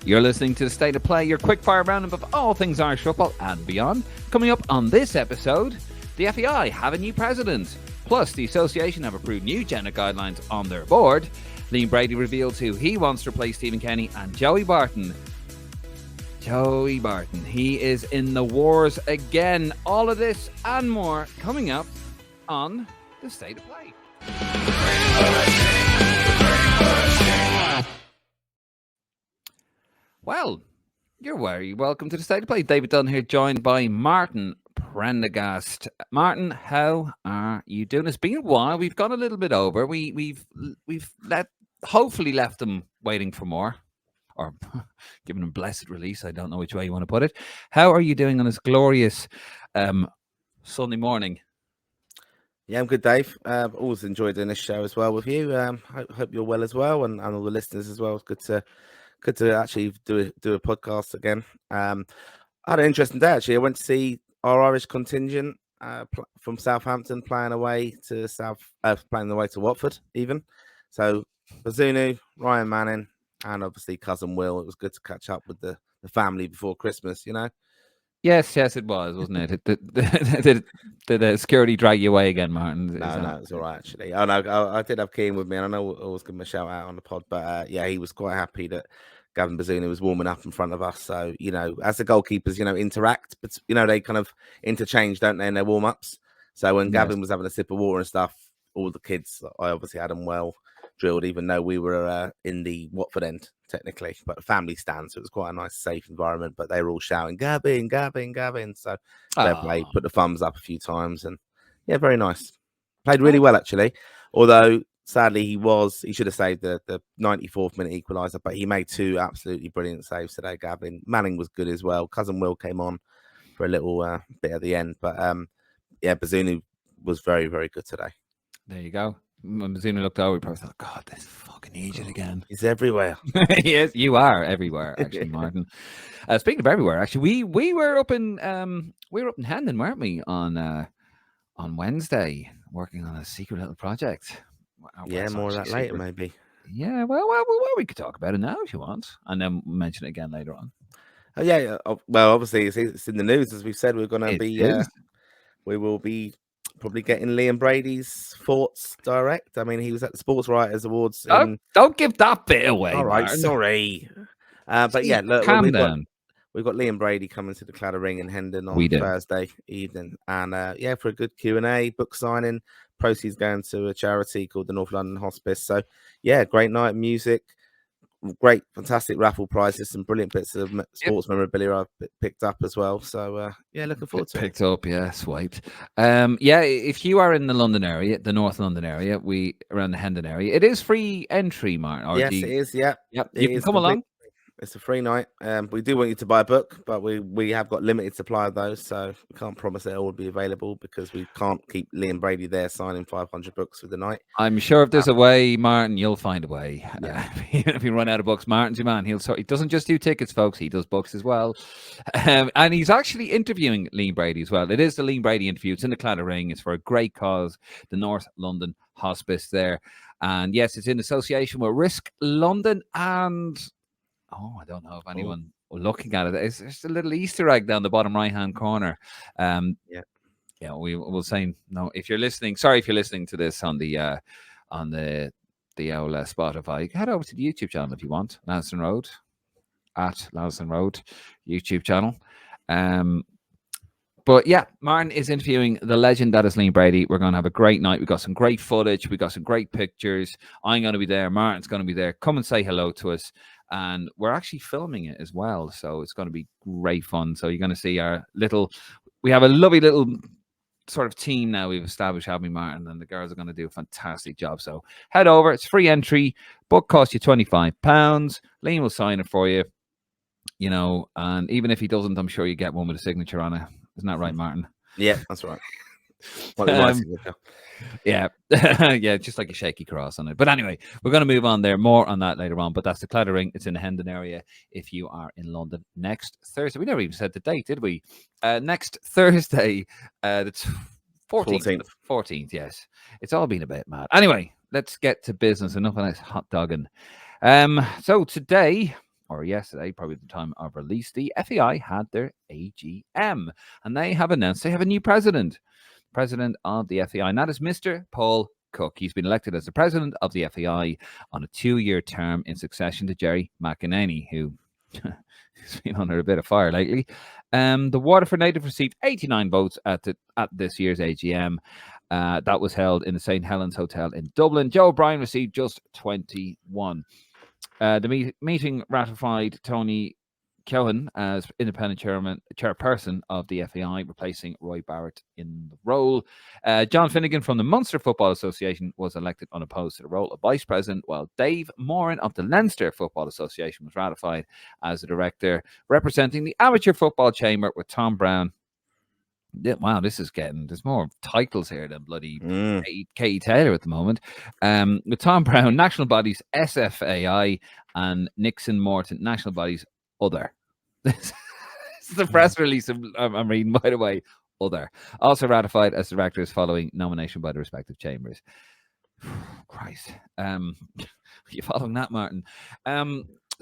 You're listening to The State of Play, your quick-fire roundup of all things Irish football and beyond. Coming up on this episode, the FAI have a new president. Plus, the association have approved new gender guidelines on their board. Liam Brady reveals who he wants to replace Stephen Kenny, and Joey Barton. He is in the wars again. All of this and more coming up on The State of Play. Well, you're very welcome to The State of Play. David Dunn here, joined by Martin Prendergast. Martin, how are you doing? It's been a while. We've gone a little bit over. We've hopefully left them waiting for more, or given them blessed release. I don't know which way you want to put it. How are you doing on this glorious Sunday morning? Yeah, I'm good, Dave. I've always enjoyed doing this show as well with you. Hope you're well as well, and all the listeners as well. It's good to actually do a podcast again. I had an interesting day actually. I went to see our Irish contingent from Southampton playing away to Watford even. So Bazunu, Ryan Manning, and obviously cousin Will. It was good to catch up with the family before Christmas, you know. Yes, it was, wasn't it? Did the security drag you away again, Martin? No, it was all right actually. Oh no, I did have Keane with me, and I know I was giving him a shout out on the pod, but yeah, he was quite happy that Gavin Bazunu was warming up in front of us. So, you know, as the goalkeepers, interact, but they kind of interchange, don't they, in their warm ups. So when Gavin was having a sip of water and stuff, all the kids, I obviously had them well drilled, even though we were in the Watford end technically, but a family stand, so it was quite a nice, safe environment. But they were all shouting, "Gavin, Gavin, Gavin!" So fair play, put the thumbs up a few times, and yeah, very nice. Played really well actually. Although sadly he should have saved the 94th minute equaliser, but he made two absolutely brilliant saves today. Gavin Manning was good as well. Cousin Will came on for a little bit at the end, but yeah, Bazunu was very, very good today. There you go. When Bazunu looked over, he probably thought, "God, this fucking idiot again." He's everywhere. Yes, you are everywhere, actually, Martin. Speaking of everywhere, actually, we were up in Hendon, weren't we, on Wednesday, working on a secret little project. Yeah, more of that later, maybe. Yeah, well, we could talk about it now if you want, and then mention it again later on. Oh yeah, well, obviously it's in the news, as we've said. We're going to be, we will be probably getting Liam Brady's thoughts direct. I mean, he was at the Sports Writers Awards. Don't give that bit away. All right, Martin. Sorry. But yeah, look, calm down. We've got Liam Brady coming to the Claddagh Ring in Hendon on Thursday evening, and yeah, for a good Q&A, book signing. Proceeds going to a charity called the North London Hospice. So yeah, great night, music, great, fantastic raffle prizes, some brilliant bits of sports memorabilia I've picked up as well. So yeah, looking forward to it. Picked up, yeah, swiped. Yeah, if you are in the London area, the North London area, around the Hendon area, it is free entry, Martin. Yes, it is. Yeah, yep. You can come along. It's a free night. We do want you to buy a book, but we have got limited supply of those, so we can't promise it all will be available because we can't keep Liam Brady there signing 500 books for the night. I'm sure if there's a way, Martin, you'll find a way. Yeah. If you run out of books, Martin's your man. He doesn't just do tickets, folks. He does books as well. And he's actually interviewing Liam Brady as well. It is the Liam Brady interview. It's in the Claddagh Ring. It's for a great cause, the North London Hospice there. And yes, it's in association with Risk London and... I don't know if anyone looking at it. It's just a little Easter egg down the bottom right-hand corner. Yeah, we will say no. If you're listening, sorry if you're listening to this on the old Spotify, head over to the YouTube channel if you want. Ladson Road YouTube channel. But yeah, Martin is interviewing the legend that is Liam Brady. We're going to have a great night. We've got some great footage. We've got some great pictures. I'm going to be there. Martin's going to be there. Come and say hello to us. And we're actually filming it as well. So it's going to be great fun. So you're going to see we have a lovely little sort of team now we've established, having Martin, and the girls are going to do a fantastic job. So head over. It's free entry. Book costs you £25. Liam will sign it for you. And even if he doesn't, I'm sure you get one with a signature on it. Isn't that right, Martin? Yeah, that's right. Yeah, yeah, just like a shaky cross on it. But anyway, we're going to move on there. More on that later on. But that's the Claddagh Ring. It's in the Hendon area if you are in London next Thursday. We never even said the date, did we? Next Thursday, the 14th. 14th, yes. It's all been a bit mad. Anyway, let's get to business. Enough of this hot dogging. So today, or yesterday, probably at the time of release, the FAI had their AGM, and they have announced they have a new president of the FAI, and that is Mr. Paul Cook. He's been elected as the president of the FAI on a 2-year term in succession to Jerry McEnany, who has been under a bit of fire lately. The Waterford native received 89 votes at this year's AGM. That was held in the St. Helens Hotel in Dublin. Joe O'Brien received just 21. The meeting ratified Tony Cohen as independent chairperson of the FAI, replacing Roy Barrett in the role. John Finnegan from the Munster Football Association was elected unopposed to the role of vice president, while Dave Moran of the Leinster Football Association was ratified as the director, representing the Amateur Football Chamber, with Tom Brown. Wow, there's more titles here than bloody Katie Taylor at the moment. With Tom Brown, national bodies SFAI, and Nixon Morton, national bodies other. This is the press release I'm reading, by the way. Other. Also ratified as directors following nomination by the respective chambers. Christ. Are you following that, Martin?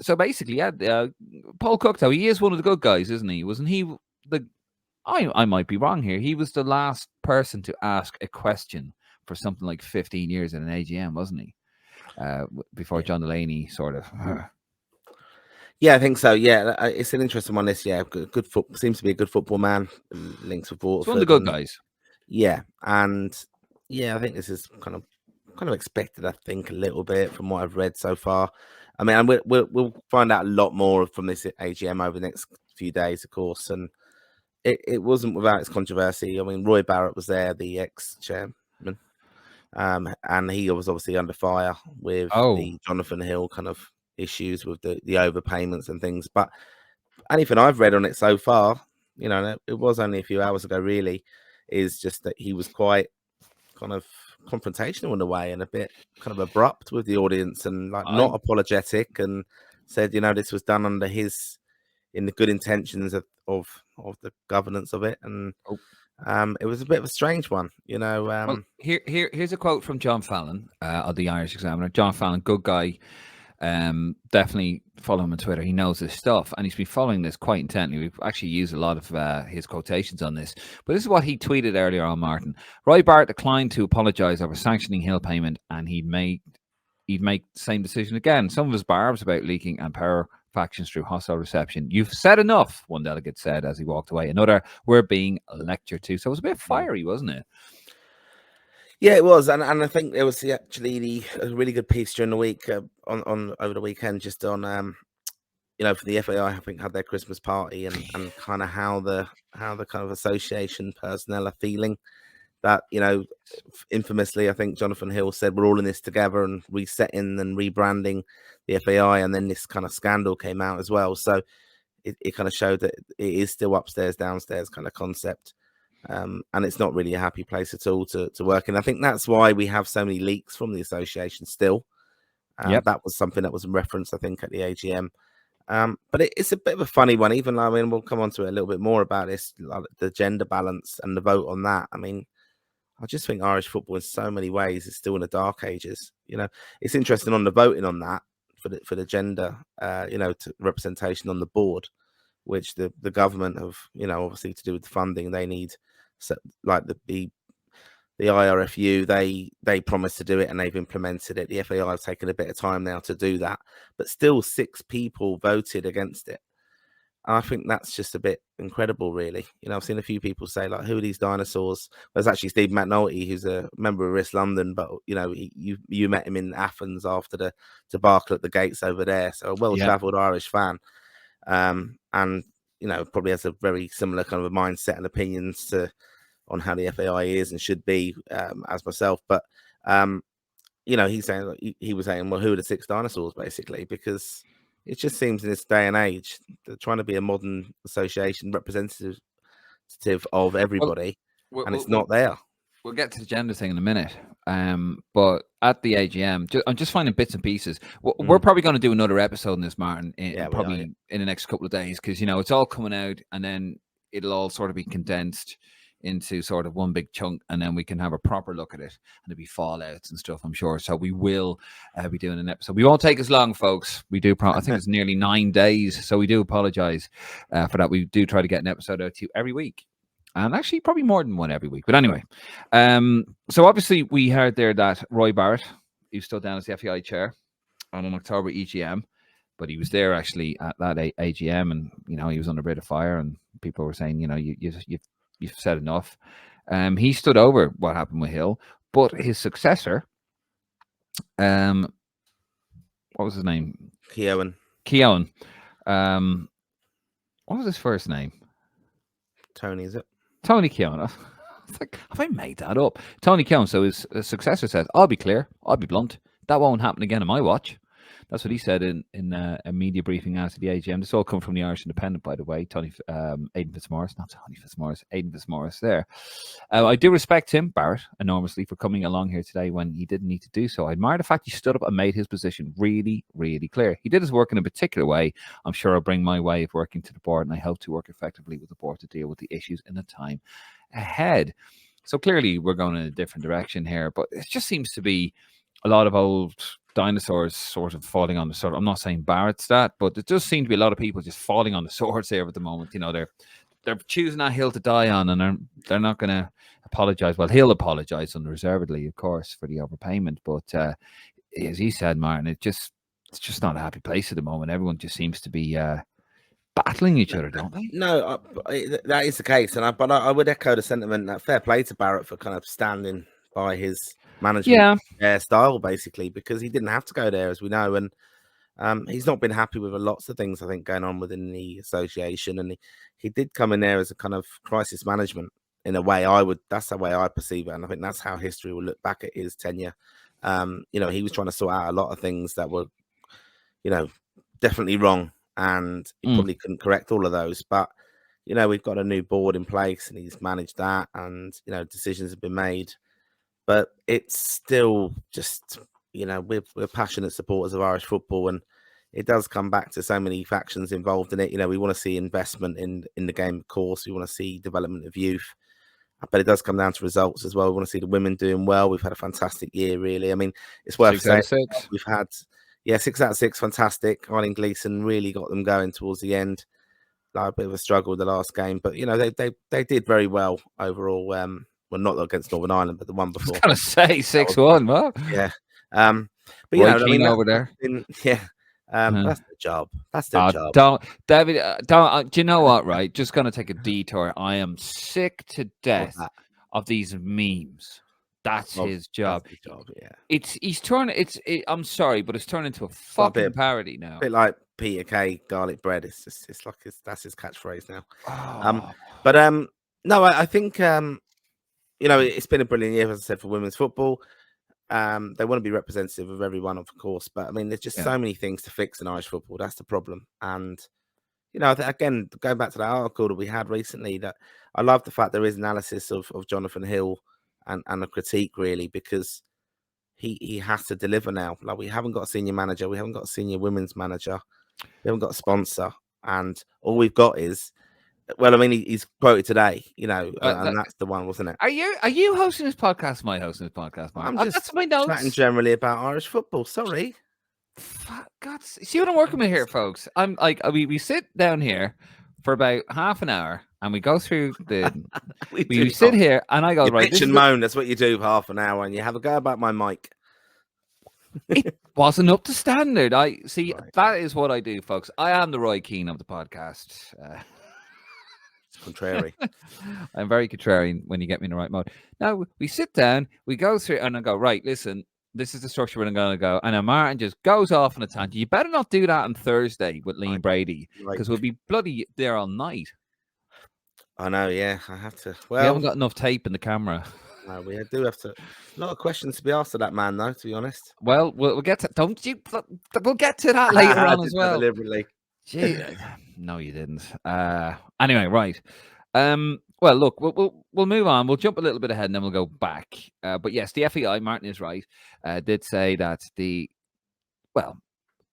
So basically, Paul Cook, though, he is one of the good guys, isn't he? Wasn't he I might be wrong here. He was the last person to ask a question for something like 15 years in an AGM, wasn't he? Before John Delaney sort of... Yeah, I think so. Yeah, it's an interesting one. This, good seems to be a good football man. Links with Waterford. It's one of the good guys. Yeah, and I think this is kind of expected. I think a little bit from what I've read so far. I mean, we'll find out a lot more from this AGM over the next few days, of course. And it wasn't without its controversy. I mean, Roy Barrett was there, the ex-chairman, and he was obviously under fire with the Jonathan Hill kind of issues with the overpayments and things. But anything I've read on it so far, it was only a few hours ago, really, is just that he was quite kind of confrontational in a way and a bit kind of abrupt with the audience and not apologetic, and said, this was done under in the good intentions of the governance of it. And it was a bit of a strange one, Well, here's a quote from John Fallon of the Irish Examiner. John Fallon, good guy. Definitely follow him on Twitter. He knows his stuff, and he's been following this quite intently. We've actually used a lot of his quotations on this, but this is what he tweeted earlier on, Martin. Roy Barrett declined to apologise over sanctioning Hill payment, and he'd make the same decision again. Some of his barbs about leaking and power factions through hostile reception. You've said enough, one delegate said as he walked away. Another, we're being lectured to. So it was a bit fiery, wasn't it? Yeah, it was, and I think there was actually a really good piece during the week on over the weekend, just on for the FAI, I think, had their Christmas party and kind of how the kind of association personnel are feeling. That infamously, I think Jonathan Hill said we're all in this together and resetting and rebranding the FAI, and then this kind of scandal came out as well. So it kind of showed that it is still upstairs, downstairs kind of concept. And it's not really a happy place at all to work in. I think that's why we have so many leaks from the association still. That was something that was referenced, I think, at the AGM. But it's a bit of a funny one. Even, I mean, we'll come on to it a little bit more about this, like the gender balance and the vote on that. I mean, I just think Irish football in so many ways is still in the dark ages. It's interesting on the voting on that for the gender, to representation on the board, which the government have, obviously to do with the funding, they need, so, like the IRFU, they promised to do it and they've implemented it. The FAI have taken a bit of time now to do that, but still 6 people voted against it. And I think that's just a bit incredible, really. I've seen a few people say, like, who are these dinosaurs? There's actually Steve McNulty, who's a member of Risk London, but you met him in Athens after the debacle at the gates over there. So a well-travelled Irish fan. And probably has a very similar kind of a mindset and opinions on how the FAI is and should be, as myself. But he's saying, he was saying, well, who are the 6 dinosaurs, basically? Because it just seems in this day and age they're trying to be a modern association representative of everybody, and it's not there. We'll get to the gender thing in a minute. But at the AGM, I'm just finding bits and pieces. We're probably going to do another episode on this, Martin, in the next couple of days, because it's all coming out, and then it'll all sort of be condensed into sort of one big chunk, and then we can have a proper look at it, and there'll be fallouts and stuff, I'm sure. So we will be doing an episode. We won't take as long, folks. We do. I think it's nearly 9 days, so we do apologize for that. We do try to get an episode out to you every week, and actually probably more than one every week. But anyway, so obviously we heard there that Roy Barrett, he stood down as the FAI chair on an October EGM. But he was there actually at that AGM, and he was under a bit of fire, and people were saying, you've said enough. He stood over what happened with Hill, but his successor, what was his name? Keown. What was his first name? Tony, is it? Tony Keown. I was like, have I made that up? Tony Keown. So his successor says, "I'll be clear. I'll be blunt. That won't happen again on my watch." That's what he said in a media briefing after the AGM. This all come from the Irish Independent, by the way. Aidan Fitzmaurice there. I do respect him, Barrett, enormously for coming along here today when he didn't need to do so. I admire the fact he stood up and made his position really, really clear. He did his work in a particular way. I'm sure I'll bring my way of working to the board, and I hope to work effectively with the board to deal with the issues in the time ahead. So clearly we're going in a different direction here, but it just seems to be a lot of old dinosaurs sort of falling on the sword. I'm not saying Barrett's that, but there does seem to be a lot of people just falling on the swords there at the moment. They're choosing that hill to die on, and they're not going to apologize. Well, he'll apologize unreservedly, of course, for the overpayment. But as he said, Martin, it's just not a happy place at the moment. Everyone just seems to be battling each other, don't they? No, that is the case, but I would echo the sentiment that fair play to Barrett for kind of standing by his management style, basically, because he didn't have to go there, as we know, and he's not been happy with lots of things, I think, going on within the association, and he did come in there as a kind of crisis management in a way. That's the way I perceive it, and I think that's how history will look back at his tenure. He was trying to sort out a lot of things that were, definitely wrong, and he probably couldn't correct all of those, but we've got a new board in place, and he's managed that, and decisions have been made. But it's still just, we're passionate supporters of Irish football, and it does come back to so many factions involved in it. We want to see investment in the game, of course. We want to see development of youth, but it does come down to results as well. We want to see the women doing well. We've had a fantastic year, really. I mean, it's worth saying we've had 6 out of 6, fantastic. Eileen Gleeson really got them going towards the end. Like a bit of a struggle with the last game, but they did very well overall. Well, not against Northern Ireland, but the one before. I was going to say 6-1, what? Yeah. But over there. That's the job. That's their job. Don't, David. Do you know what? Right, just going to take a detour. I am sick to death of these memes. That's his job. That's his job. Yeah. He's turning. I'm sorry, but it's turned into a fucking parody now. A bit like Peter Kay garlic bread. It's like that's his catchphrase now. No, I think it's been a brilliant year, as I said, for women's football. They want to be representative of everyone, of course, but I mean, there's just so many things to fix in Irish football. That's the problem. And again, going back to that article that we had recently, that I love the fact there is analysis of Jonathan Hill and a critique, really, because he has to deliver now. Like, we haven't got a senior manager, we haven't got a senior women's manager, we haven't got a sponsor, and all we've got is. Well, I mean, he's quoted today, and that's the one, wasn't it? Are you hosting this podcast? Am I hosting this podcast, Mark? I'm just that's my notes. Chatting generally about Irish football. Sorry. God, see what I'm working with here, folks. I'm like, we sit down here for about half an hour, and we go through the. we sit here, and I go, you right. Bitch and moan. That's what you do for half an hour, and you have a go about my mic. It wasn't up to standard. I see. Right. That is what I do, folks. I am the Roy Keane of the podcast. Contrary. I'm very contrarian when you get me in the right mode. Now we sit down, we go through, and I go, right, listen, this is the structure we're going to go. And then Martin just goes off on a tangent. You better not do that on Thursday with Liam Brady, because we'll be bloody there all night. I know, yeah. I have to. Well, we haven't got enough tape in the camera. No, we do have to. A lot of questions to be asked of that man, though, to be honest. Well, we'll get to. We'll get to that later on as well. Deliberately. Gee, no, you didn't. Anyway, right. Well, look, we'll move on. We'll jump a little bit ahead and then we'll go back. But yes, the FAI, Martin is right, did say that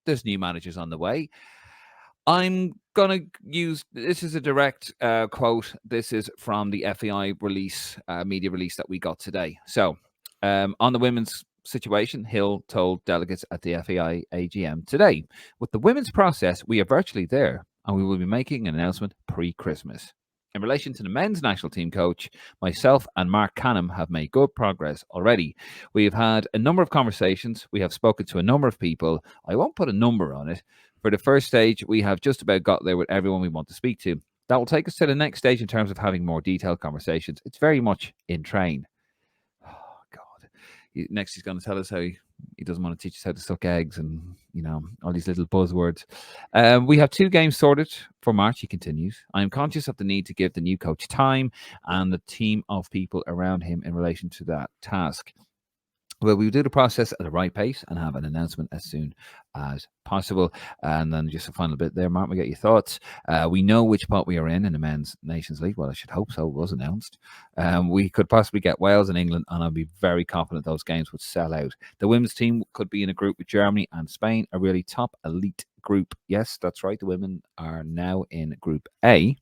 there's new managers on the way. I'm gonna use this is a direct quote. This is from the FAI release, media release that we got today. So, on the women's situation, Hill told delegates at the FAI AGM today, "With the women's process, we are virtually there, and we will be making an announcement pre-Christmas." In relation to the men's national team coach, myself and Mark Canham have made good progress already. We have had a number of conversations. We have spoken to a number of people. I won't put a number on it. For the first stage, we have just about got there with everyone we want to speak to. That will take us to the next stage in terms of having more detailed conversations. It's very much in train. Oh, God. Next, he's going to tell us how he doesn't want to teach us how to suck eggs and, all these little buzzwords. We have 2 games sorted for March, he continues. I am conscious of the need to give the new coach time and the team of people around him in relation to that task. Well, we do the process at the right pace and have an announcement as soon as possible. And then just a final bit there, Mark, we get your thoughts. We know which pot we are in the Men's Nations League. Well, I should hope so. It was announced. We could possibly get Wales and England, and I'll be very confident those games would sell out. The women's team could be in a group with Germany and Spain, a really top elite group. Yes, that's right. The women are now in Group A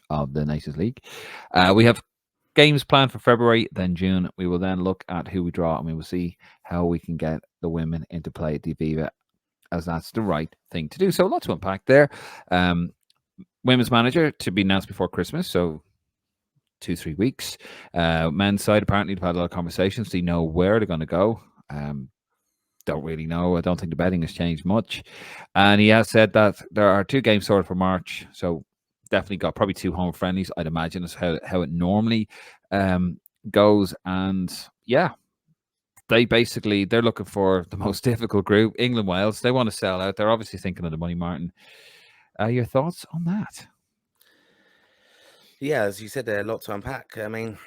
of the Nations League. We have games planned for February, then June. We will then look at who we draw, and we will see how we can get the women into play at the Aviva, as that's the right thing to do. So a lot to unpack there. Women's manager to be announced before Christmas, so 2-3 weeks. Men's side, apparently they've had a lot of conversations. They know where they're going to go. Don't really know. I don't think the betting has changed much. And he has said that there are 2 games sorted for March, so definitely got probably 2 home friendlies, I'd imagine, is how it normally goes. And yeah, they're looking for the most difficult group, England, Wales. They want to sell out. They're obviously thinking of the money, Martin. Your thoughts on that? Yeah, as you said, there a lot to unpack. I mean,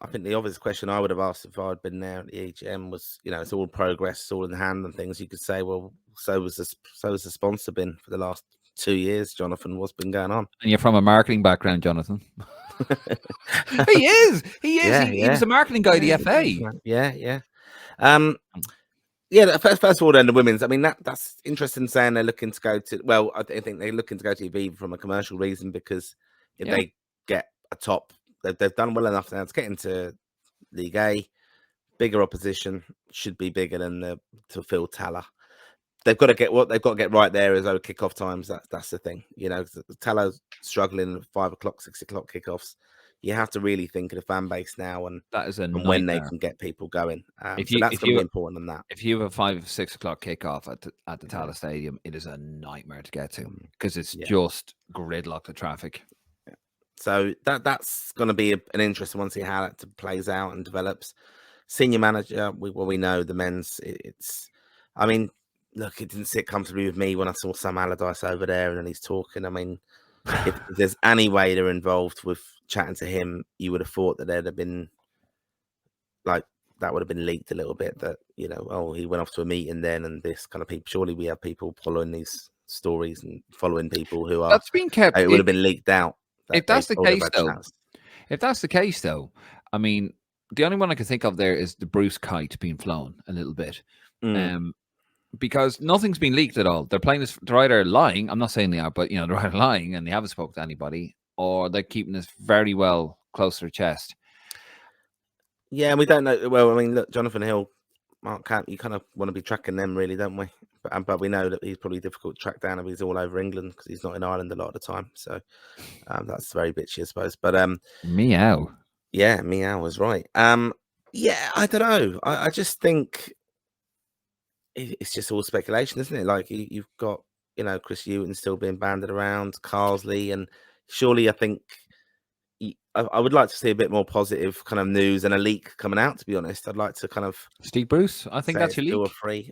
I think the obvious question I would have asked if I'd been there at the AGM was, it's all progress, it's all in hand and things. You could say, well, so was the sponsor been for the last 2 years, Jonathan? What's been going on? And you're from a marketing background, Jonathan. He is. Yeah, he was a marketing guy at the FA. Yeah. First of all, then the women's. I mean, that's interesting saying they're looking to go to. Well, I think they're looking to go to Aviva from a commercial reason, because if they get a top, they've done well enough now to get into League A. Bigger opposition, should be bigger than to fill Tala. They've got to get right there is kickoff times. That's the thing. Tala's struggling at 5 o'clock, 6 o'clock kickoffs. You have to really think of the fan base now and that is and when they can get people going. So that's going to be important on that. If you have a 5-6 o'clock kickoff at the Tala Stadium, it is a nightmare to get to because it's just gridlocked of traffic. Yeah. So that's going to be an interesting one to see how that plays out and develops. Senior manager, we know the men's. I mean, look, it didn't sit comfortably with me when I saw Sam Allardyce over there and then he's talking. I mean, if there's any way they're involved with chatting to him, you would have thought that there'd have been that would have been leaked a little bit, that he went off to a meeting then, and this kind of people. Surely we have people following these stories and following people who are that's been kept. It would have been leaked out. If that's the case, though, I mean, the only one I can think of there is the Bruce kite being flown a little bit. Because nothing's been leaked at all. They're playing this. They're either lying. I'm not saying they are, but they're either lying and they haven't spoken to anybody, or they're keeping this very well close to their chest. Yeah, and we don't know. Well, I mean, look, Jonathan Hill, Mark Camp, you kind of want to be tracking them, really, don't we? But we know that he's probably difficult to track down if he's all over England, because he's not in Ireland a lot of the time. So that's very bitchy, I suppose. But meow. Yeah, meow was right. Yeah, I don't know. I just think it's just all speculation, isn't it? Like you've got, Chris Hughton still being banded around, Carsley, and surely I think I would like to see a bit more positive kind of news and a leak coming out. To be honest, I'd like to kind of Steve Bruce. I think that's your leak. 2 or 3.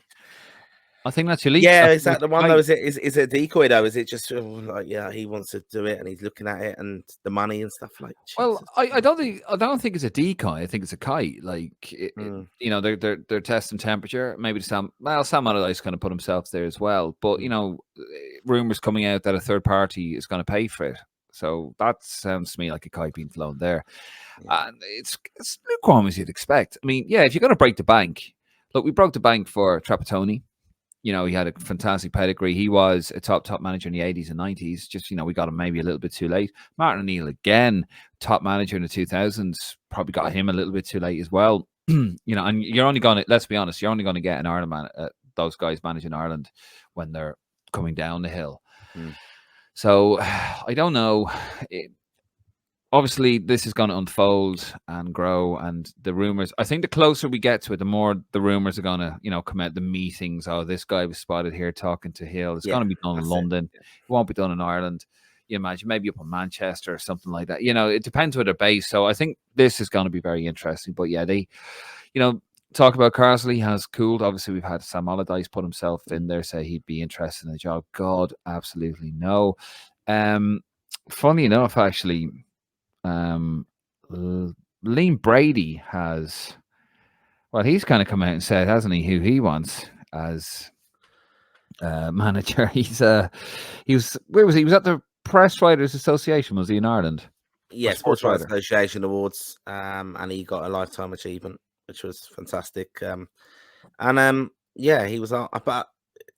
I think that's your leak. Yeah, is that the one though? Is it a decoy though? Is it just he wants to do it and he's looking at it and the money and stuff like? Jesus. Well, I don't think it's a decoy. I think it's a kite. Like they're testing temperature. Maybe Sam Allardyce kind of put himself there as well. But rumors coming out that a third party is going to pay for it. So that sounds to me like a kite being flown there. And it's lukewarm as you'd expect. I mean, if you're going to break the bank, look, we broke the bank for Trapattoni. You know, he had a fantastic pedigree. He was a top manager in the 80s and 90s. Just, you know, we got him maybe a little bit too late. Martin O'Neill, again, top manager in the 2000s, probably got him a little bit too late as well. You know, and you're only going to, let's be honest, you're only going to get an Ireland those guys managing Ireland when they're coming down the hill. Mm. So I don't know. Obviously, this is going to unfold and grow, and the rumors. I think the closer we get to it, the more the rumors are going to, you know, come out. The meetings. Oh, this guy was spotted here talking to Hill. It's going to be done in London. It won't be done in Ireland. You imagine maybe up in Manchester or something like that. You know, it depends where they're based. So I think this is going to be very interesting. But yeah, they, you know, talk about Carsley has cooled. Obviously, we've had Sam Allardyce put himself in there, say he'd be interested in the job. God, absolutely no. Funny enough, actually. Liam Brady has, well, he's kind of come out and said, hasn't he, who he wants as manager. He was where was he? He was at the Press Writers Association, was he, in Ireland? Yeah, Sports Writers Association Awards, and he got a lifetime achievement, which was fantastic. Yeah, he was. But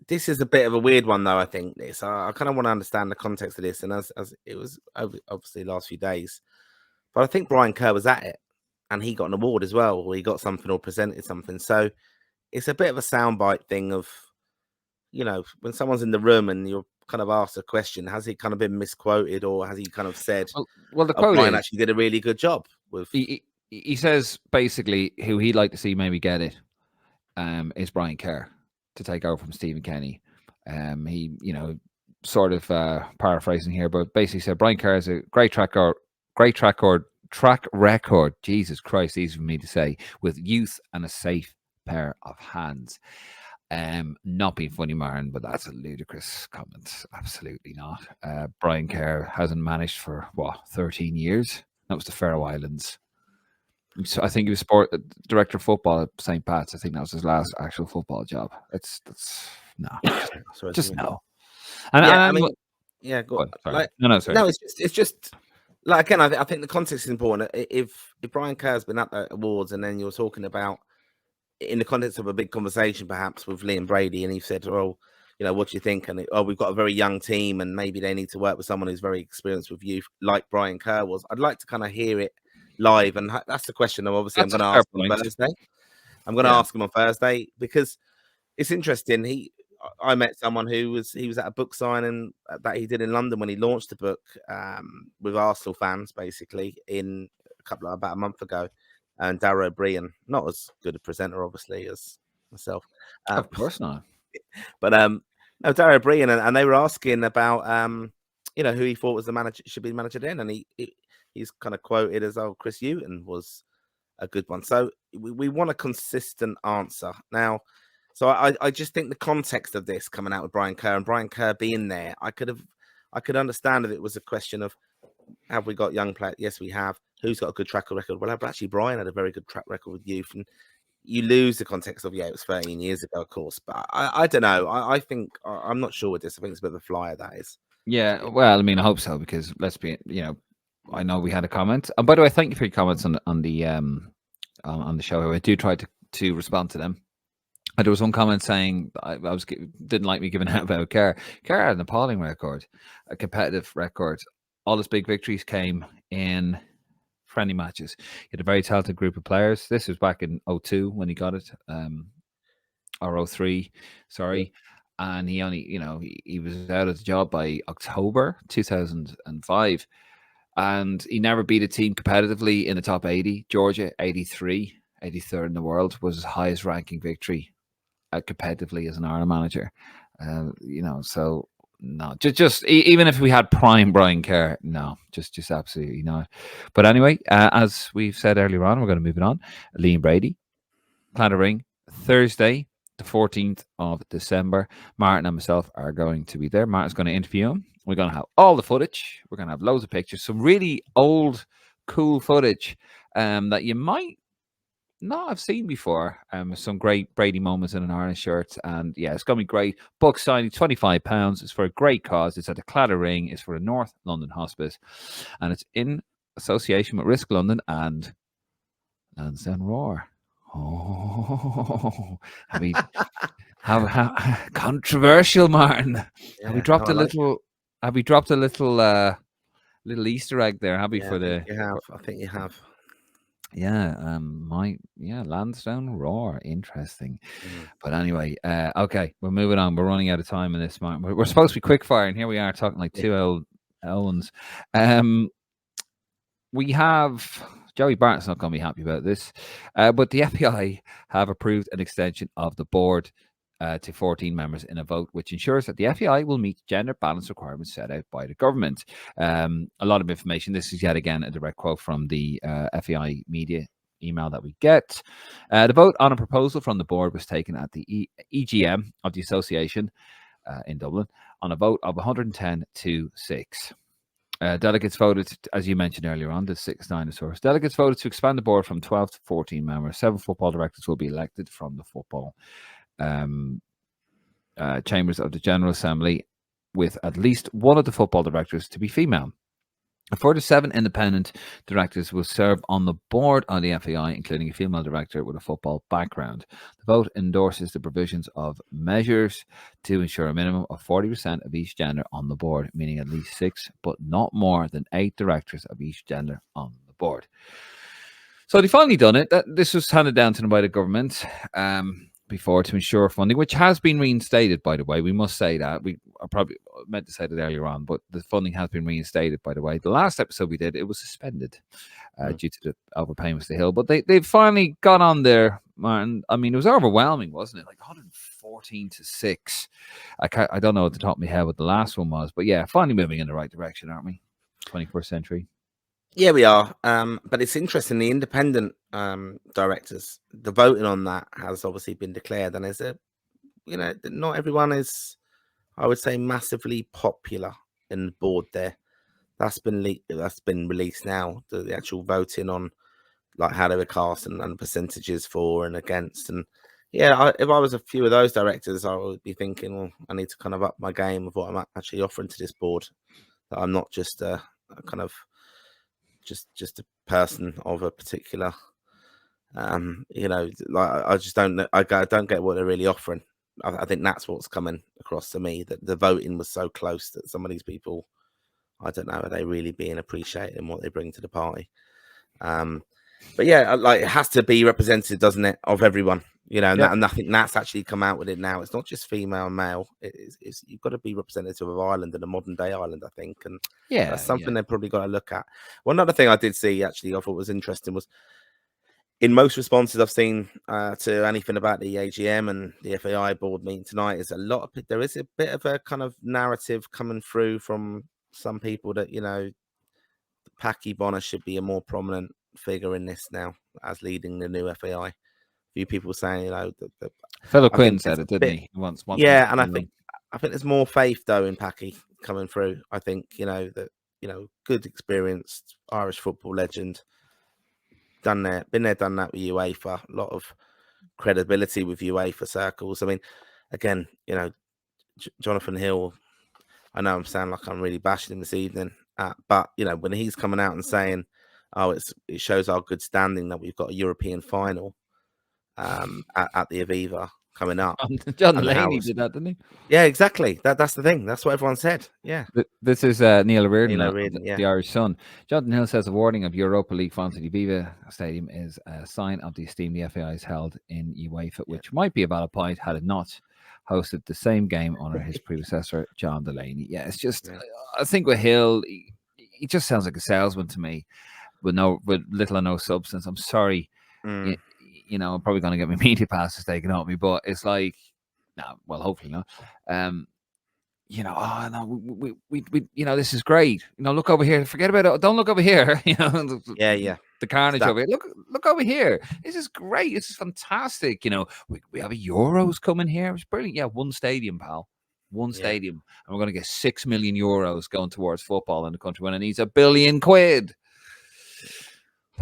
this is a bit of a weird one, though. I think this. I kind of want to understand the context of this, and as it was obviously the last few days, but I think Brian Kerr was at it, and he got an award as well, or he got something or presented something. So it's a bit of a soundbite thing of, you know, when someone's in the room and you're kind of asked a question, has he kind of been misquoted, or has he kind of said, well the quote Brian is, actually did a really good job with. He says basically who he'd like to see maybe get it is Brian Kerr to take over from Stephen Kenny. He, you know, sort of paraphrasing here, but basically said Brian Kerr has a great track record. Jesus Christ, easy for me to say, with youth and a safe pair of hands. Not being funny, Martin, but that's a ludicrous comment. Absolutely not. Brian Kerr hasn't managed for 13 years. That was the Faroe Islands. So I think he was director of football at St. Pat's. I think that was his last actual football job. That's no, just no. And yeah, I mean, yeah, go on. Sorry. Sorry. No, it's just like, again, I think the context is important. If Brian Kerr's been at the awards, and then you're talking about in the context of a big conversation, perhaps with Liam Brady, and he said, "Well, you know, what do you think?" And we've got a very young team, and maybe they need to work with someone who's very experienced with youth, like Brian Kerr was. I'd like to kind of hear it live, and that's the question. I'm going to ask him on Thursday. I'm going to ask him on Thursday because it's interesting. I met someone he was at a book signing that he did in London when he launched the book with Arsenal fans, basically about a month ago. And Darragh O'Brien, not as good a presenter, obviously, as myself. Of course not. But no, Darragh O'Brien, and they were asking about you know, who he thought was the manager, should be the manager then, and he's kind of quoted as, "Oh, Chris Hughton was a good one." So we want a consistent answer now. So I just think the context of this coming out with Brian Kerr and Brian Kerr being there, I could understand if it was a question of, have we got young players? Yes, we have. Who's got a good track record? Well, actually, Brian had a very good track record with youth, and you lose the context of, it was 13 years ago, of course. But I don't know. I think I'm not sure with this. I think it's a bit of a flyer, that is. Yeah, well, I mean, I hope so, because let's be, you know, I know we had a comment. And by the way, thank you for your comments on the show. I do try to respond to them. There was one comment saying didn't like me giving out about Kerr. Kerr had an appalling record, a competitive record. All his big victories came in friendly matches. He had a very talented group of players. This was back in 2002 when he got it, or 2003, sorry. Yeah. And he only, you know, he was out of the job by October 2005. And he never beat a team competitively in the top 80. Georgia, 83, 83rd in the world, was his highest ranking victory competitively as an Ireland manager. You know, so no, just even if we had prime Brian Kerr, no, just absolutely not. But anyway, as we've said earlier on, we're going to move it on. Liam Brady, Clatterring, Thursday, the 14th of December. Martin and myself are going to be there. Martin's going to interview him. We're going to have all the footage. We're going to have loads of pictures, some really old, cool footage that you might not have seen before. Some great Brady moments in an Ireland shirt, and yeah, it's gonna be great. Book signing, £25. It's for a great cause. It's at the Clatterring. It's for a North London hospice, and it's in association with Risk London and Lansdowne Roar. Oh, How controversial, Martin. Yeah, Have we no, dropped I a like it. little? Have we dropped a little Easter egg there? Have we Yeah, I for think the? you have. I think you have. Yeah, Lansdowne Roar, interesting. Mm. But anyway, okay, we're moving on. We're running out of time in this, Martin. We're supposed to be quick fire, and here we are talking like Yeah. two old Owens. We have Joey Barton's not going to be happy about this, but the FAI have approved an extension of the board to 14 members in a vote, which ensures that the FAI will meet gender balance requirements set out by the government. A lot of information. This is yet again a direct quote from the FAI media email that we get. The vote on a proposal from the board was taken at the EGM of the association in Dublin on a vote of 110 to 6. Delegates voted, as you mentioned earlier on, the 6-9 source. Delegates voted to expand the board from 12 to 14 members. 7 football directors will be elected from the football chambers of the General Assembly, with at least one of the football directors to be female. A further 7 independent directors will serve on the board of the FAI, including a female director with a football background. The vote endorses the provisions of measures to ensure a minimum of 40% of each gender on the board, meaning at least 6, but not more than 8 directors of each gender on the board. So they finally done it. This was handed down to them by the government before to ensure funding, which has been reinstated, by the way. We must say that. I probably meant to say that earlier on, but the funding has been reinstated, by the way. The last episode we did, it was suspended due to the overpayments to Hill. But they've finally got on there, Martin. I mean, it was overwhelming, wasn't it? Like 114 to 6. I don't know at the top of my head what the last one was, but yeah, finally moving in the right direction, aren't we? 21st century. Yeah, we are. But it's interesting. The independent directors, the voting on that has obviously been declared, and not everyone is, I would say, massively popular in the board there. That's been released now. The actual voting on like how they were cast and percentages for and against. And yeah, if I was a few of those directors, I would be thinking, well, I need to kind of up my game of what I'm actually offering to this board. That I'm not just a kind of just a person of a particular, like I just don't know. I don't get what they're really offering. I think that's what's coming across to me, that the voting was so close that some of these people, I don't know, are they really being appreciated in what they bring to the party? But yeah, like it has to be represented, doesn't it, of everyone? And I think that's actually come out with it now. It's not just female and male. It's you've got to be representative of Ireland and a modern day Ireland, I think, and that's something they've probably got to look at. One other thing I did see actually I thought was interesting was in most responses I've seen to anything about the AGM and the FAI board meeting tonight is there is a bit of a kind of narrative coming through from some people that Paki Bonner should be a more prominent figure in this now as leading the new FAI. A few people saying, Phil Quinn said it, didn't he? Once yeah, and I think there's more faith though in Paki coming through. I think good experienced Irish football legend, been there, done that with UEFA. A lot of credibility with UEFA circles. I mean, again, Jonathan Hill. I know I'm sounding like I'm really bashing him this evening, but when he's coming out and saying, "Oh, it shows our good standing that we've got a European final at the Aviva coming up." John Delaney did that, didn't he? Yeah, exactly. That's the thing. That's what everyone said. Yeah. This is Neil Reardon, yeah. the Irish Sun. Jonathan Hill says awarding of Europa League funds to the Aviva Stadium is a sign of the esteem the FAI has held in UEFA, which might be a valid point had it not hosted the same game under his predecessor, John Delaney. Yeah, it's just, I think with Hill, he just sounds like a salesman to me, with little or no substance. I'm sorry, I'm probably going to get my media passes taken off me, but it's like, no, well, hopefully not. Oh no, we this is great. Look over here. Forget about it. Don't look over here. The carnage over here. Look over here. This is great. This is fantastic. We have a Euros coming here. It's brilliant. Yeah, one stadium, pal. One stadium, and we're going to get 6 million euros going towards football in the country when it needs £1 billion.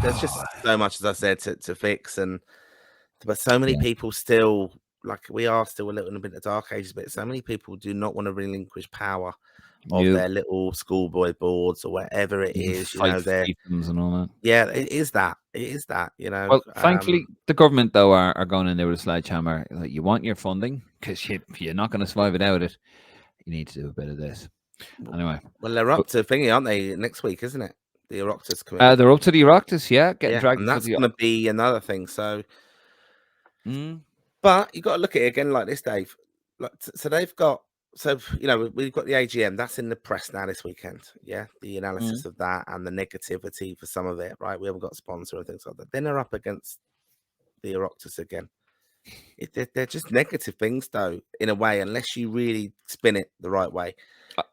There's just so much, as I said, to fix, but so many people still, like, we are still a little bit in the dark ages, but so many people do not want to relinquish power of Yep. their little schoolboy boards or whatever it is. You know, they're Fiefdoms and all that. yeah, it is that. It is that. You know, Well, thankfully, the government though are going in there with a sledgehammer. Like, you want your funding because you're not going to survive without it. You need to do a bit of this. Anyway, well, they're but, up to thingy, aren't they? Next week, isn't it? The Oireachtas committee. they're up to the Oireachtas, yeah, getting Yeah, dragged and for that's the. going to be another thing. So, Mm, but you got to look at it again like this, Dave. Like, so they've got. So you know we've got the AGM. That's in the press now this weekend. Yeah, the analysis of that and the negativity for some of it. Right, we haven't got a sponsor and things like that. Then they're up against the Oireachtas again. They're just negative things, though, in a way, unless you really spin it the right way.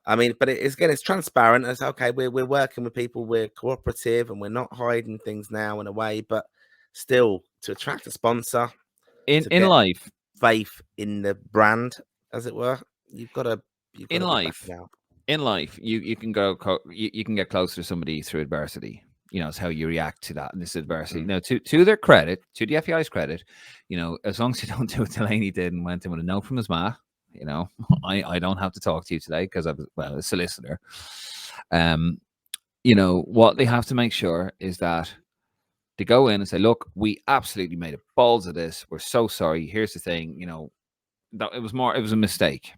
I mean, but it's transparent. It's okay. We're working with people. We're cooperative, and we're not hiding things now in a way. But still, to attract a sponsor, in to get life, faith in the brand, as it were, you've got to be life, backing out. in life, you can go you can get closer to somebody through adversity. You know, it's how you react to that in this adversity. Now, to their credit, to the FAI's credit, you know, as long as you don't do what Delaney did and went in with a note from his ma, you know, I don't have to talk to you today because I'm a solicitor. You know, what they have to make sure is that they go in and say, look, we absolutely made a balls of this. We're so sorry. Here's the thing, you know, that it was a mistake.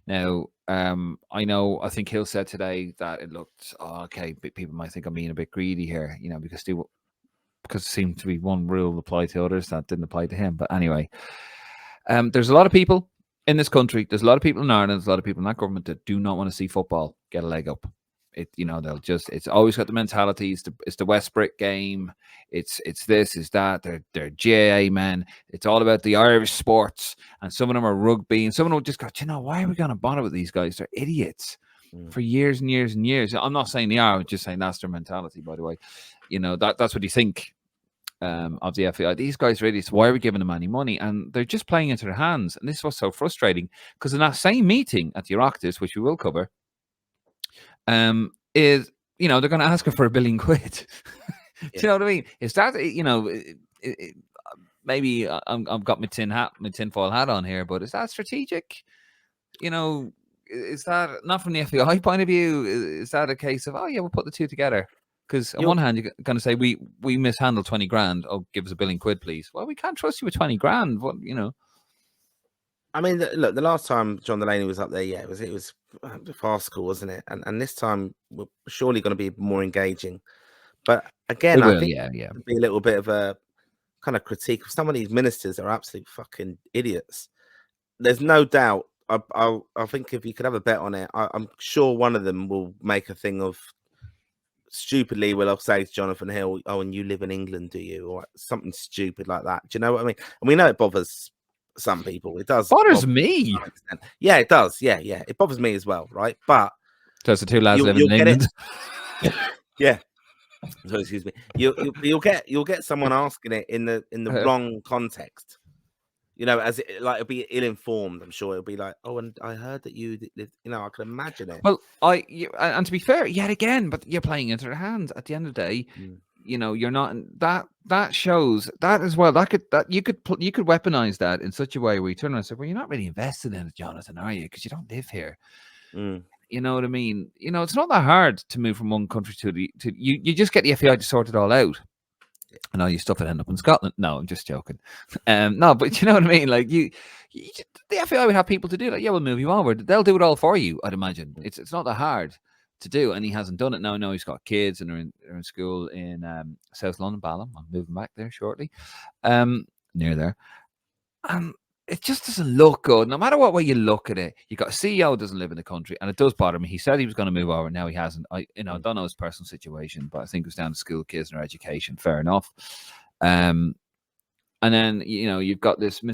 Now, I think Hill said today that it looked okay. People might think I'm being a bit greedy here, you know, because it seemed to be one rule applied to others that didn't apply to him. But anyway, there's a lot of people in this country. There's a lot of people in Ireland. There's a lot of people in that government that do not want to see football get a leg up. You know, it's always got the mentality. It's the Westbrook game. It's this, it's that. They're GAA men. It's all about the Irish sports, and some of them are rugby, and some of them just go, you know, why are we going to bother with these guys? They're idiots for years and years and years. I'm not saying they are. I'm just saying that's their mentality. By the way, you know, that's what you think of the FAI. These guys are idiots. Why are we giving them any money? And they're just playing into their hands. And this was so frustrating because in that same meeting at the Oireachtas, which we will cover, is, you know, they're going to ask her for £1 billion. Do you know what I mean? Is that, you know, maybe I've got my tinfoil hat on here, but is that strategic? You know, is that not from the FAI point of view? Is that a case of, oh yeah, we'll put the two together? Because on one hand, you're going to say we mishandled 20 grand. Oh, give us £1 billion, please. Well, we can't trust you with 20 grand. What, you know? I mean, look, the last time John Delaney was up there, yeah, it was farcical, wasn't it? And this time we're surely going to be more engaging. But again, I think it'd be a little bit of a kind of critique of some of these ministers that are absolute fucking idiots. There's no doubt. I think if you could have a bet on it, I'm sure one of them will make a thing of stupidly. Will say to Jonathan Hill, "Oh, and you live in England, do you?" Or something stupid like that. Do you know what I mean? And we know it bothers some people. It does bothers me. Yeah, it does. Yeah, it bothers me as well, right? But so the two lads living in England. Yeah. So excuse me. You'll get someone asking it in the wrong context. You know, as it, like, it'll be ill-informed. I'm sure it'll be like, oh, and I heard that you know, I can imagine it. Well, and to be fair, yet again, but you're playing into their hands. At the end of the day, you know, you're not that shows that as well. You could weaponize that in such a way where you turn around and say, well, you're not really invested in it, Jonathan, are you? Because you don't live here. You know what I mean? You know, it's not that hard to move from one country to you just get the FAI to sort it all out. And all your stuff will end up in Scotland. No, I'm just joking. No, but you know what I mean? Like the FAI would have people to do that. Yeah, we'll move you onward. They'll do it all for you, I'd imagine. It's not that hard to do, and he hasn't done it. Now I know he's got kids and they're in school in South London, Balham. I'm moving back there shortly. Near there. It just doesn't look good. No matter what way you look at it, you got a CEO who doesn't live in the country, and it does bother me. He said he was going to move over, now he hasn't. I don't know his personal situation, but I think it was down to school kids and their education. Fair enough. And then, you know, you've got this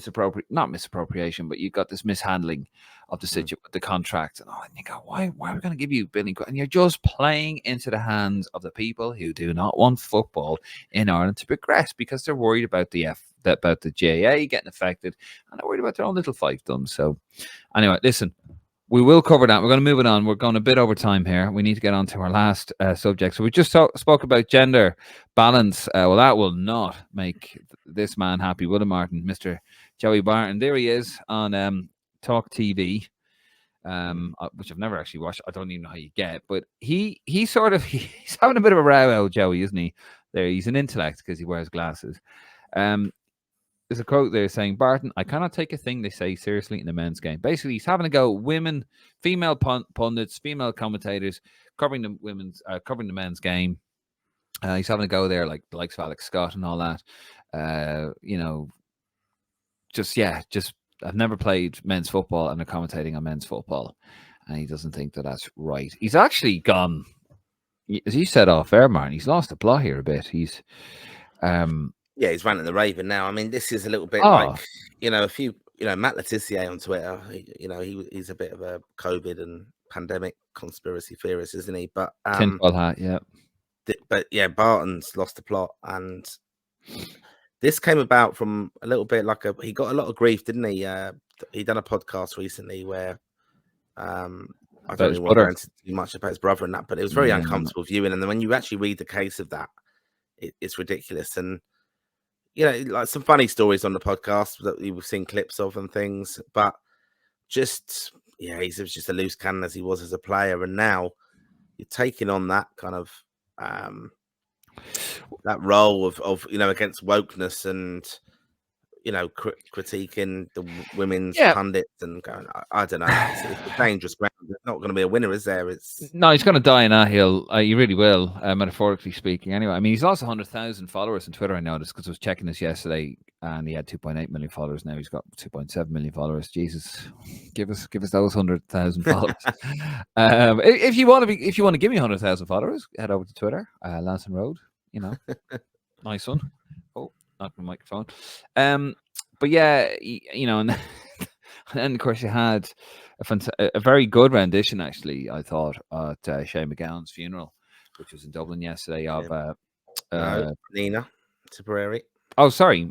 not misappropriation, but you've got this mishandling of the contract. And you go, why are we going to give you billion? And you're just playing into the hands of the people who do not want football in Ireland to progress because they're worried about the GAA getting affected, and they're worried about their own little fiefdoms. So anyway, listen, we will cover that. We're going to move it on. We're going a bit over time here. We need to get on to our last subject. So we just spoke about gender balance. Well, that will not make this man happy, will it, Martin? Mr. Joey Barton. There he is on Talk TV. which I've never actually watched. I don't even know how you get, but he's having a bit of a row out, Joey, isn't he? There, he's an intellect because he wears glasses. There's a quote there saying, "Barton, I cannot take a thing they say seriously in the men's game." Basically, he's having a go women, female pundits, female commentators covering the men's game. He's having a go there, like the likes of Alex Scott and all that. Just I've never played men's football and they're commentating on men's football, and he doesn't think that that's right. He's actually gone, as you said off air, man. He's lost the plot here a bit. He's he's ranting the Raven now. I mean, this is a little bit like a few Matt Letizia on Twitter. He's a bit of a COVID and pandemic conspiracy theorist, isn't he? But tinfoil hat, yeah. But yeah, Barton's lost the plot, and this came about from a little bit like he got a lot of grief, didn't he? He done a podcast recently where I don't really want to go into too much about his brother and that, but it was very uncomfortable viewing. And then when you actually read the case of that, it's ridiculous. And like some funny stories on the podcast that we've seen clips of and things, but he's just a loose cannon as he was as a player, and now you're taking on that kind of that role of against wokeness and critiquing the women's pundits and going, I don't know, it's a dangerous ground. There's not going to be a winner, is there? No, he's going to die in that hill. He really will, metaphorically speaking. Anyway, I mean, he's lost 100,000 followers on Twitter. I noticed because I was checking this yesterday, and he had 2.8 million followers. Now he's got 2.7 million followers. Jesus, give us those 100,000 followers. If you want to give me 100,000 followers, head over to Twitter, Lanson Road. Nice one. Oh, not the microphone. But yeah, and then of course you had a very good rendition, actually, I thought, at Shane McGowan's funeral, which was in Dublin yesterday, of Nina Tipperary. Oh, sorry.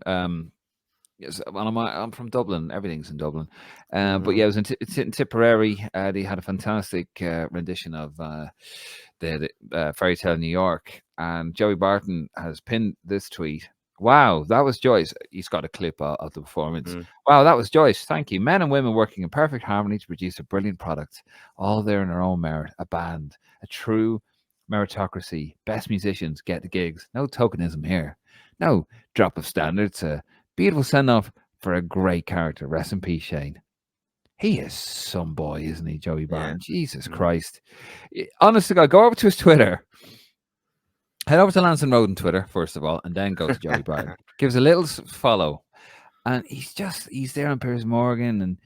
Yes, well, I'm from Dublin. Everything's in Dublin. But yeah, it was in Tipperary. They had a fantastic rendition of the Fairy Tale New York. And Joey Barton has pinned this tweet. Wow, that was Joyce. He's got a clip of the performance. Wow, that was Joyce. Thank you. Men and women working in perfect harmony to produce a brilliant product. All there in their own merit. A band. A true meritocracy. Best musicians get the gigs. No tokenism here. No drop of standards. A beautiful send-off for a great character. Rest in peace, Shane. He is some boy, isn't he, Joey Barton? Yeah. Jesus Christ. Honest to God, go over to his Twitter. Head over to Lanson Road on Twitter, first of all, and then go to Joey Barton. Give us a little follow. And he's there on Piers Morgan, and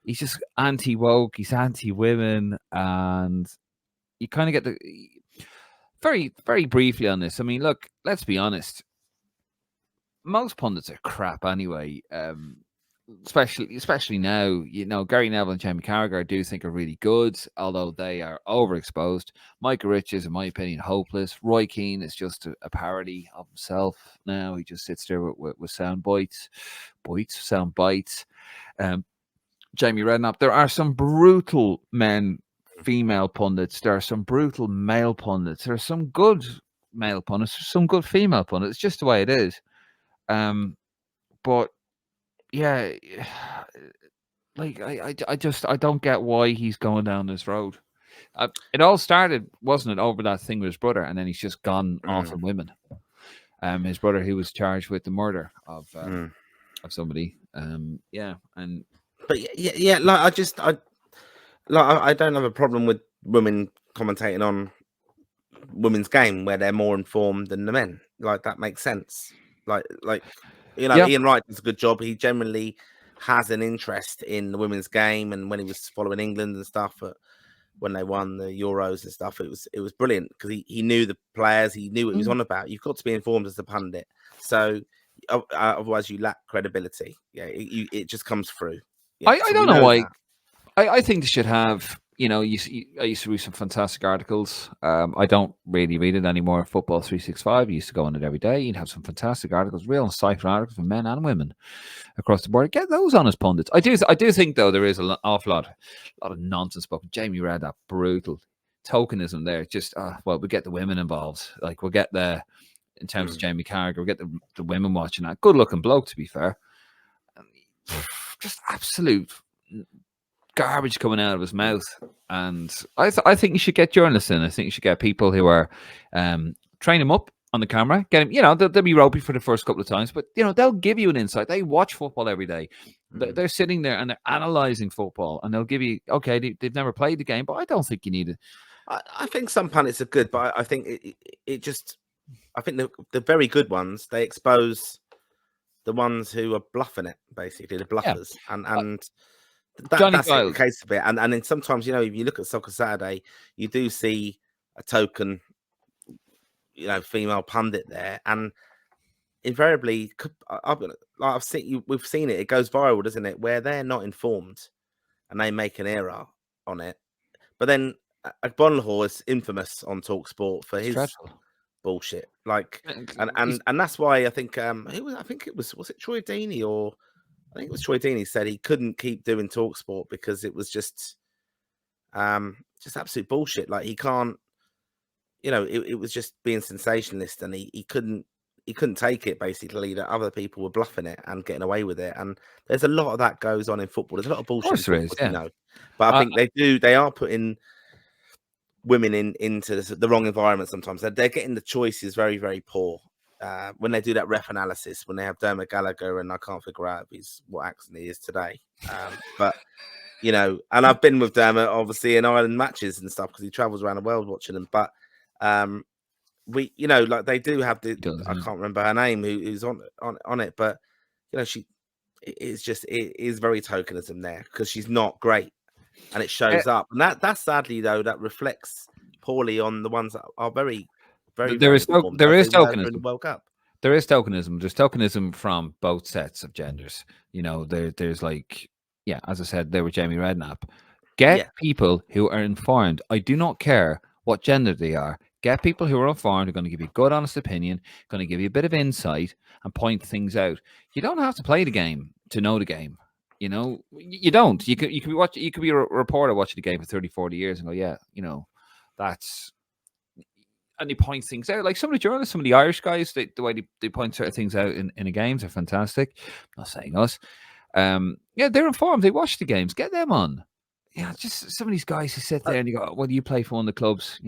he's just anti-woke, he's anti-women, and you kind of get the... Very, very briefly on this. I mean, look, let's be honest. Most pundits are crap anyway. Especially now, Gary Neville and Jamie Carragher I do think are really good, although they are overexposed. Micah Rich is, in my opinion, hopeless. Roy Keane is just a parody of himself now. He just sits there with sound bites. Jamie Redknapp. There are some brutal female pundits. There are some brutal male pundits. There are some good male pundits. There's some good female pundits. It's just the way it is. But yeah, like I don't get why he's going down this road. It all started, wasn't it, over that thing with his brother, and then he's just gone off on women. His brother, who was charged with the murder of somebody. But I don't have a problem with women commentating on women's game where they're more informed than the men. Like, that makes sense. Ian Wright does a good job. He generally has an interest in the women's game, and when he was following England and stuff, when they won the Euros and stuff, it was brilliant because he knew the players, he knew what he was on about. You've got to be informed as a pundit, so otherwise you lack credibility. Yeah, it just comes through. Yeah, I don't know why. I think they should have. I used to read some fantastic articles. I don't really read it anymore. Football 365. I used to go on it every day. You'd have some fantastic articles, real insightful articles for men and women across the board. Get those on as pundits. I do think, though, there is an awful lot of nonsense spoken. Jamie Redknapp, brutal tokenism there. Just we get the women involved. Like, we'll get in terms of Jamie Carragher, we'll get the women watching that. Good looking bloke, to be fair. Just absolute garbage coming out of his mouth. And I think you should get journalists in. I think you should get people who are train him up on the camera, get him, they'll be ropey for the first couple of times, but they'll give you an insight. They watch football every day. They're sitting there and they're analyzing football, and they'll give you, okay, they've never played the game, but I don't think you need it. I think some pundits are good, but I think it just, I think the very good ones, they expose the ones who are bluffing it, basically, the bluffers. And that's the case of it. And then sometimes, if you look at Soccer Saturday, you do see a token, female pundit there, and invariably, we've seen it. It goes viral, doesn't it? Where they're not informed, and they make an error on it. But then Bonlahor is infamous on TalkSport for his bullshit. And that's why I think was it Troy Deeney, or I think it was Troy Deeney said he couldn't keep doing TalkSport because it was just absolute bullshit. Like, he can't. It was just being sensationalist, and he couldn't take it, basically, that other people were bluffing it and getting away with it. And there's a lot of that goes on in football. There's a lot of bullshit in football, But I think they are putting women into the wrong environment sometimes. They're getting the choices very, very poor. When they do that ref analysis, when they have Dermot Gallagher, and I can't figure out what accent he is today. But and I've been with Dermot, obviously, in Ireland matches and stuff, because he travels around the world watching them. But we, like, they do have I can't remember her name, who's on it, but it is very tokenism there, because she's not great, and it shows up, and that sadly, though, that reflects poorly on the ones that are very, very. There is tokenism. The World Cup. There is tokenism. There's tokenism from both sets of genders. There's like, as I said, there with Jamie Redknapp. Get people who are informed. I do not care what gender they are. Get people who are informed, who are going to give you a good, honest opinion, going to give you a bit of insight and point things out. You don't have to play the game to know the game. You don't. You could be a reporter watching the game for 30, 40 years and go, that's. And they point things out. Like some of the journalists, some of the Irish guys, the way they point certain things out in the games are fantastic. I'm not saying us. They're informed. They watch the games. Get them on. Just some of these guys who sit there and you go, "Well, do you play for one of the clubs?"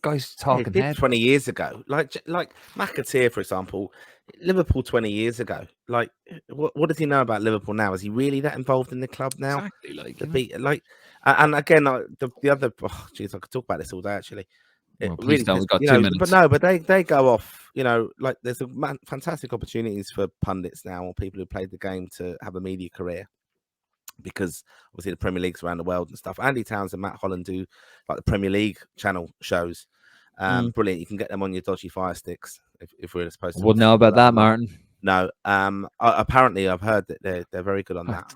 Guys talking head. 20 years ago, like McAteer, for example, Liverpool 20 years ago. Like, what does he know about Liverpool now? Is he really that involved in the club now? Exactly. And again, the other. Oh, geez, I could talk about this all day, actually. Please don't. We've got 2 minutes. But they go off. Like, there's fantastic opportunities for pundits now, or people who played the game, to have a media career, because obviously the Premier League's around the world and stuff. Andy Towns and Matt Holland do like the Premier League channel shows. Brilliant. You can get them on your dodgy Fire Sticks if we're supposed to. Wouldn't know about that, Martin. No. Apparently, I've heard that they're very good on that.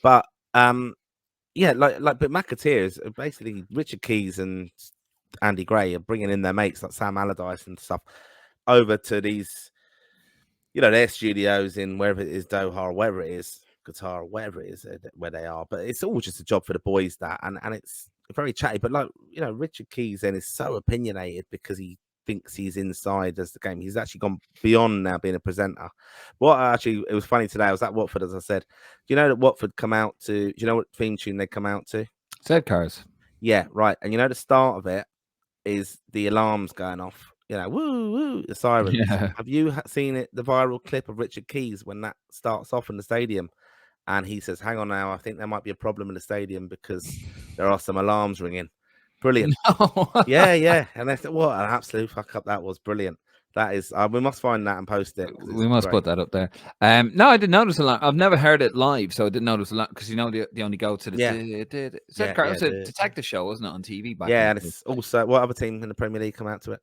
But McAteer is basically Richard Keys and Andy Gray are bringing in their mates like Sam Allardyce and stuff over to these, their studios in wherever it is, Doha or wherever it is, Qatar or wherever it is where they are. But it's all just a job for the boys, and it's very chatty. But Richard Keys then is so opinionated because he thinks he's inside as the game. He's actually gone beyond now being a presenter. It was funny today. I was at Watford, as I said. Do you know that Watford come out to? Do you know what theme tune they come out to? Said Cars. Yeah, right. And the start of it is the alarms going off. Woo woo, the sirens. Yeah. Have you seen it? The viral clip of Richard Keys when that starts off in the stadium, and he says, "Hang on now, I think there might be a problem in the stadium because there are some alarms ringing." Brilliant. No. Yeah. And I thought, what an absolute fuck up that was. Brilliant. That is. We must find that and post it. We must put that up there. No, I didn't notice a lot. I've never heard it live, so I didn't notice a lot because they only go to the. It was a detective show, wasn't it, on TV back? Yeah, and it's also, what other team in the Premier League come out to it?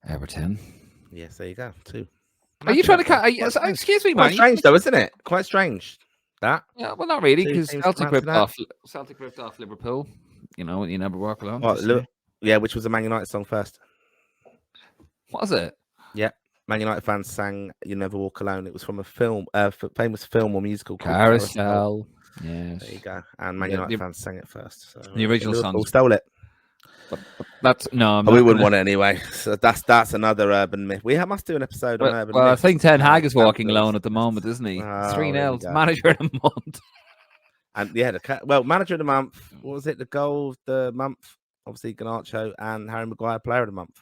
Everton. Yes, there you go. 2. Are you trying to? Excuse me, man. Quite strange, though, isn't it? Quite strange. That. Yeah, well, not really, because Celtic ripped off Liverpool. You never walk alone. Which was the Man United song first. Was it? Yeah, Man United fans sang "You Never Walk Alone." It was from a film, famous film or musical called Carousel. Yes. There you go. And Man United fans sang it first. So the original song stole it. But that's no. We wouldn't want it anyway. So that's another urban myth. We must do an episode on urban myths. Well, I think Ten Hag is walking alone at the moment, isn't he? 3-0 manager in a month. And yeah, manager of the month. What was it? The goal of the month. Obviously, Garnacho and Harry Maguire, player of the month.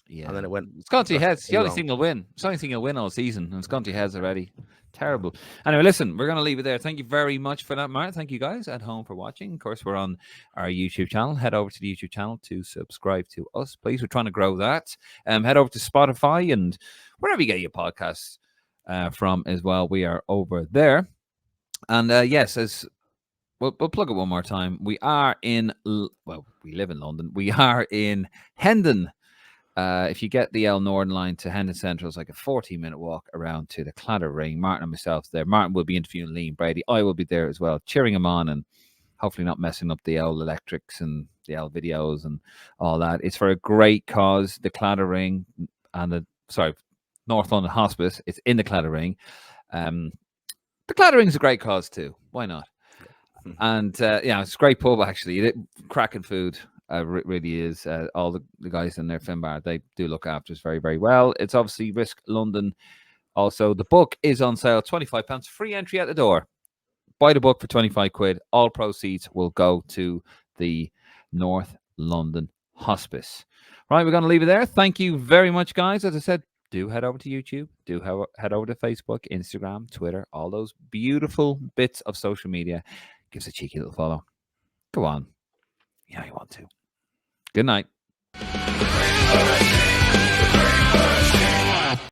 Yeah, And then it went. It's gone to your heads. The only wrong. thing he'll win. It's the only thing he'll win all season, and it's gone to your heads already. Terrible. Anyway, listen, we're going to leave it there. Thank you very much for that, Martin. Thank you guys at home for watching. Of course, we're on our YouTube channel. Head over to the YouTube channel to subscribe to us, please. We're trying to grow that. Head over to Spotify and wherever you get your podcasts from as well. We are over there. And yes, as we'll plug it one more time. We are in, well, we live in London. We are in Hendon. If you get the L Northern line to Hendon Central, it's like a 14-minute walk around to the Clatter Ring. Martin and myself there. Martin will be interviewing Liam Brady. I will be there as well, cheering him on and hopefully not messing up the L Electrics and the L videos and all that. It's for a great cause, the Clatter Ring and North London Hospice. It's in the Clatter Ring. The Clatter Ring's a great cause too. Why not? And yeah, it's a great pub actually. Cracking food. Really is. All the guys in their Finbar, they do look after us very, very well. It's obviously Risk London. Also, the book is on sale, £25, free entry at the door. Buy the book for 25 quid. All proceeds will go to the North London Hospice. Right, we're going to leave it there. Thank you very much, guys. As I said, do head over to YouTube. Do head over to Facebook, Instagram, Twitter, all those beautiful bits of social media. Give us a cheeky little follow. Go on. Yeah, you want to. Good night.